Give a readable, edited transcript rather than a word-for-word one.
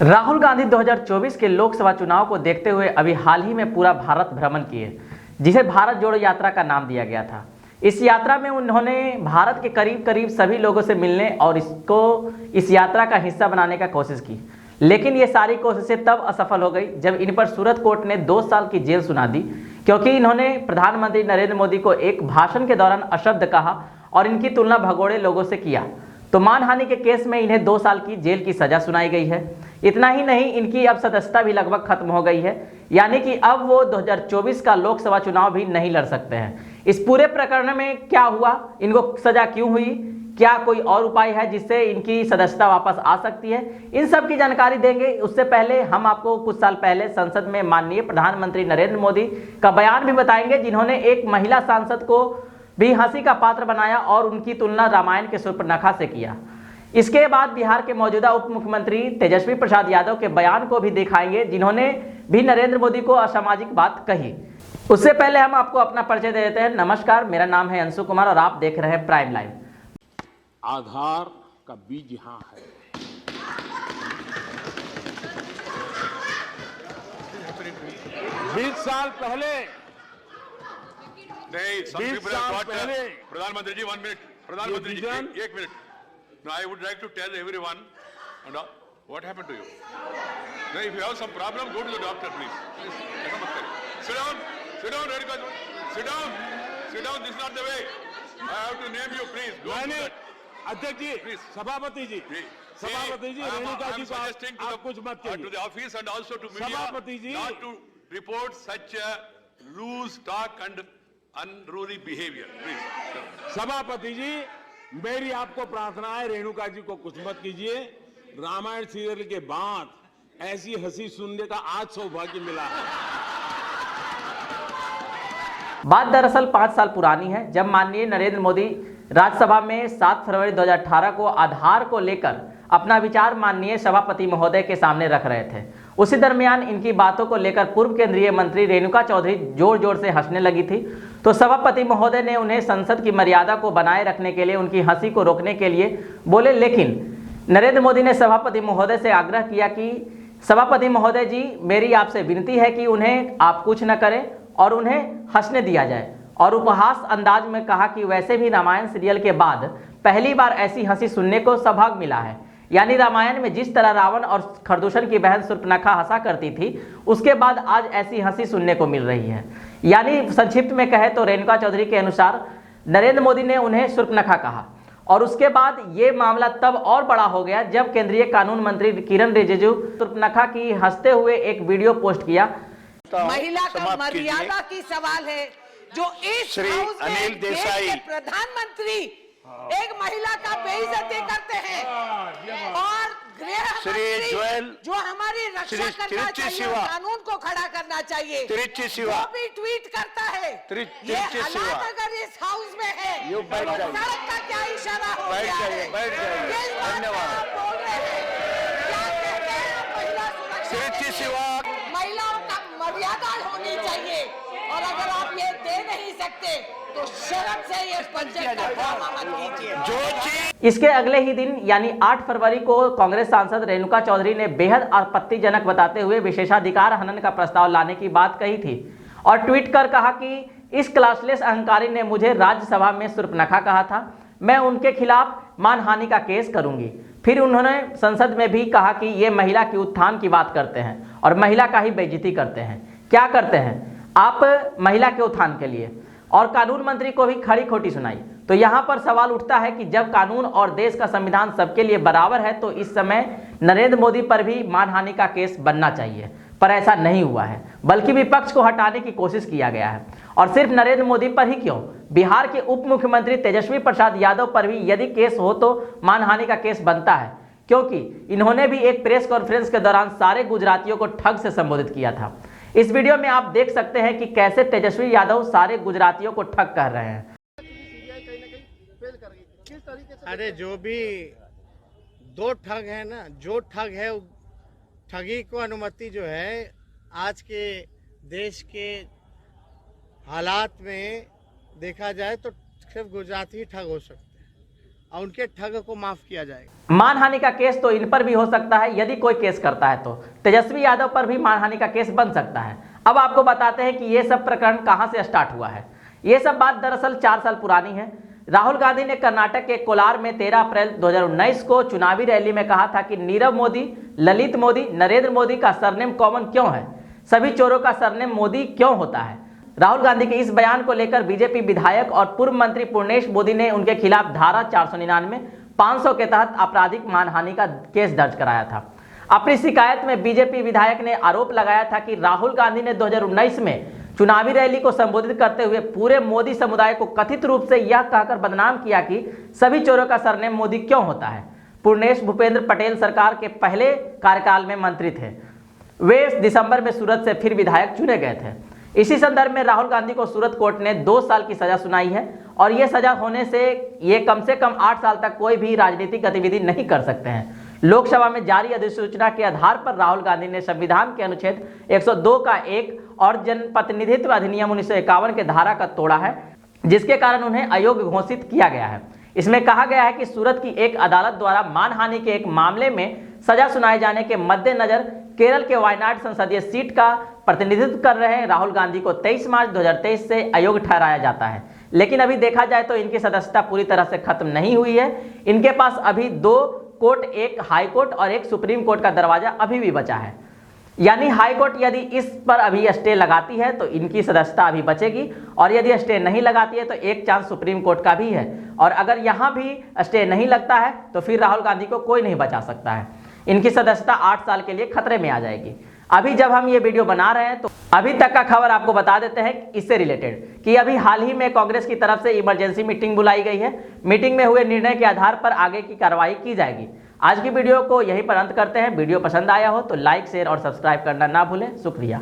राहुल गांधी 2024 के लोकसभा चुनाव को देखते हुए अभी हाल ही में पूरा भारत भ्रमण किए, जिसे भारत जोड़ो यात्रा का नाम दिया गया था। इस यात्रा में उन्होंने भारत के करीब करीब सभी लोगों से मिलने और इसको इस यात्रा का हिस्सा बनाने का कोशिश की, लेकिन ये सारी कोशिशें तब असफल हो गई जब इन पर सूरत कोर्ट ने 2 साल की जेल सुना दी, क्योंकि इन्होंने प्रधानमंत्री नरेंद्र मोदी को एक भाषण के दौरान अशब्द कहा और इनकी तुलना भगोड़े लोगों से किया। तो मानहानि के केस में इन्हें 2 साल की जेल की सजा सुनाई गई है। इतना ही नहीं, इनकी अब सदस्यता भी लगभग खत्म हो गई है, यानी कि अब वो 2024 का लोकसभा चुनाव भी नहीं लड़ सकते हैं। इस पूरे प्रकरण में क्या हुआ, इनको सजा क्यों हुई, क्या कोई और उपाय है जिससे इनकी सदस्यता वापस आ सकती है, इन सब की जानकारी देंगे। उससे पहले हम आपको कुछ साल पहले संसद में माननीय प्रधानमंत्री नरेंद्र मोदी का बयान भी बताएंगे, जिन्होंने एक महिला सांसद को भी हंसी का पात्र बनाया और उनकी तुलना रामायण के शूर्पणखा से किया। इसके बाद बिहार के मौजूदा उप मुख्यमंत्री तेजस्वी प्रसाद यादव के बयान को भी दिखाएंगे, जिन्होंने भी नरेंद्र मोदी को असामाजिक बात कही। उससे पहले हम आपको अपना परिचय दे देते हैं। नमस्कार, मेरा नाम है अंशु कुमार और आप देख रहे हैं प्राइम लाइव। आधार का बीज यहाँ है। 20 साल पहले नहीं, प्रधानमंत्री जी 1 मिनट, प्रधानमंत्री जी 1 minute. Now I would like to tell everyone, what happened to you? Now, if you have some problem, go to the doctor, please. ऐसा मत करिए। Sit down, Renuka ji. Sit down. This is not the way. I have to name you, please. अध्यक्ष जी, Please. सभापति जी, रेणुका जी को आप कुछ मत कहिए। To the office and also to media, सभापति जी, not to report such a loose talk and unruly behavior, please. सभापति जी, मेरी आपको प्रार्थना है, रेणुका जी को कुछ मत कीजिए। रामायण सीरियल के बाद ऐसी हंसी सुनने का आज सौभाग्य मिला है। बात दरअसल 5 साल पुरानी है, जब माननीय नरेंद्र मोदी राज्यसभा में 7 फरवरी 2018 को आधार को लेकर अपना विचार माननीय सभापति महोदय के सामने रख रहे थे। उसी दरमियान इनकी बातों को लेकर पूर्व केंद्रीय मंत्री रेणुका चौधरी जोर जोर से हंसने लगी थी। तो सभापति महोदय ने उन्हें संसद की मर्यादा को बनाए रखने के लिए, उनकी हंसी को रोकने के लिए बोले, लेकिन नरेंद्र मोदी ने सभापति महोदय से आग्रह किया कि सभापति महोदय जी, मेरी आपसे विनती है कि उन्हें आप कुछ न करें और उन्हें हंसने दिया जाए। और उपहास अंदाज में कहा कि वैसे भी रामायण सीरियल के बाद पहली बार ऐसी हंसी सुनने को सौभाग्य मिला है। यानी रामायण में जिस तरह रावण और खरदूषण की बहन शूर्पणखा हंसा करती थी, उसके बाद आज ऐसी हंसी सुनने को मिल रही है। यानी संक्षिप्त में कहे तो रेणुका चौधरी के अनुसार नरेंद्र मोदी ने उन्हें शूर्पणखा कहा और उसके बाद ये मामला तब और बड़ा हो गया जब केंद्रीय कानून मंत्री किरण रिजिजू शूर्पणखा की हंसते हुए एक वीडियो पोस्ट किया। महिला का मर्यादा की सवाल है, जो इस हाउस में अनिल देसाई प्रधानमंत्री एक महिला का बेइज्जती करते हैं और गृह मंत्री जो हमारी रक्षा करना चाहिए, कानून को खड़ा करना चाहिए, वो भी ट्वीट करता है। ये हालात अगर इस हाउस में है तो सड़क का क्या इशारा हो गया है? धन्यवाद। बोल रहे हैं, क्या कहते हैं महिला सुरक्षा? महिलाओं का मर्यादा होनी चाहिए और अगर आप ये दे नहीं सकते तो शर्म से ये बजट का ड्रामा मत कीजिए। इसके अगले ही दिन यानी 8 फरवरी को कांग्रेस सांसद रेणुका चौधरी ने बेहद आपत्तिजनक बताते हुए विशेषाधिकार हनन का प्रस्ताव लाने की बात कही थी और ट्वीट कर कहा कि इस क्लासलेस अहंकारी ने मुझे राज्यसभा में शूर्पणखा कहा था, मैं उनके खिलाफ मानहानि का केस करूंगी। फिर उन्होंने संसद में भी कहा कि ये महिला की उत्थान की बात करते हैं और महिला का ही बेइज्जती करते हैं। क्या करते हैं आप महिला के उत्थान के लिए? और कानून मंत्री को भी खड़ी खोटी सुनाई। तो यहाँ पर सवाल उठता है कि जब कानून और देश का संविधान सबके लिए बराबर है तो इस समय नरेंद्र मोदी पर भी मानहानि का केस बनना चाहिए, पर ऐसा नहीं हुआ है, बल्कि विपक्ष को हटाने की कोशिश किया गया है। और सिर्फ नरेंद्र मोदी पर ही क्यों, बिहार के उप मुख्यमंत्री तेजस्वी प्रसाद यादव पर भी यदि केस हो तो मानहानि का केस बनता है, क्योंकि इन्होंने भी एक प्रेस कॉन्फ्रेंस के दौरान सारे गुजरातियों को ठग से संबोधित किया था। इस वीडियो में आप देख सकते हैं कि कैसे तेजस्वी यादव सारे गुजरातियों को ठग कर रहे हैं। अरे जो भी 2 ठग है ना, जो ठग है ठगी को अनुमति जो है आज के देश के हालात में देखा जाए तो सिर्फ गुजराती ही ठग हो सकते हैं। और उनके ठग को माफ किया जाएगा। मानहानि का केस तो इन पर भी हो सकता है, यदि कोई केस करता है तो तेजस्वी यादव पर भी मानहानि का केस बन सकता है। अब आपको बताते हैं कि ये सब प्रकरण कहां से स्टार्ट हुआ है। ये सब बात दरअसल 4 साल पुरानी है। राहुल गांधी ने कर्नाटक के कोलार में 13 अप्रैल 2019 को चुनावी रैली में कहा था कि नीरव मोदी, ललित मोदी, नरेंद्र मोदी का सरनेम कॉमन क्यों है, सभी चोरों का सरनेम मोदी क्यों होता है। राहुल गांधी के इस बयान को लेकर बीजेपी विधायक और पूर्व मंत्री पूर्णेश मोदी ने उनके खिलाफ धारा 499, 500 के तहत आपराधिक मानहानि का केस दर्ज कराया था। अपनी शिकायत में बीजेपी विधायक ने आरोप लगाया था कि राहुल गांधी ने 2019 में चुनावी रैली को संबोधित करते हुए पूरे मोदी समुदाय को कथित रूप से यह कहकर बदनाम किया कि सभी चोरों का सरनेम मोदी क्यों होता है। पूर्णेश भूपेंद्र पटेल सरकार के पहले कार्यकाल में मंत्री थे। वे दिसंबर में सूरत से फिर विधायक चुने गए थे। इसी संदर्भ में राहुल गांधी को सूरत कोर्ट ने 2 साल की सजा सुनाई है और यह सजा होने से कम 8 साल तक कोई भी राजनीतिक गतिविधि नहीं कर सकते हैं। लोकसभा में जारी अधिसूचना के आधार पर राहुल गांधी ने संविधान के अनुच्छेद 102 का 1 और जनप्रतिनिधित्व अधिनियम 1951 के धारा का तोड़ा है, जिसके कारण उन्हें अयोग्य घोषित किया गया है। इसमें कहा गया है कि सूरत की एक अदालत द्वारा मानहानि के एक मामले में सजा सुनाए जाने के मद्देनजर केरल के वायनाड संसदीय सीट का प्रतिनिधित्व कर रहे राहुल गांधी को 23 मार्च 2023 से अयोग्य ठहराया जाता है। लेकिन अभी देखा जाए तो इनकी सदस्यता पूरी तरह से खत्म नहीं हुई है। इनके पास अभी 2 कोर्ट, एक हाई कोर्ट और एक सुप्रीम कोर्ट का दरवाजा अभी भी बचा है। यानी हाई कोर्ट यदि इस पर अभी स्टे लगाती है तो इनकी सदस्यता अभी बचेगी, और यदि स्टे नहीं लगाती है तो एक चांस सुप्रीम कोर्ट का भी है। और अगर यहां भी स्टे नहीं लगता है तो फिर राहुल गांधी को कोई नहीं बचा सकता है। इनकी सदस्यता 8 साल के लिए खतरे में आ जाएगी। अभी जब हम ये वीडियो बना रहे हैं तो अभी तक का खबर आपको बता देते हैं इससे रिलेटेड कि अभी हाल ही में कांग्रेस की तरफ से इमरजेंसी मीटिंग बुलाई गई है। मीटिंग में हुए निर्णय के आधार पर आगे की कार्रवाई की जाएगी। आज की वीडियो को यहीं पर अंत करते हैं। वीडियो पसंद आया हो तो लाइक, शेयर और सब्सक्राइब करना ना भूलें। शुक्रिया।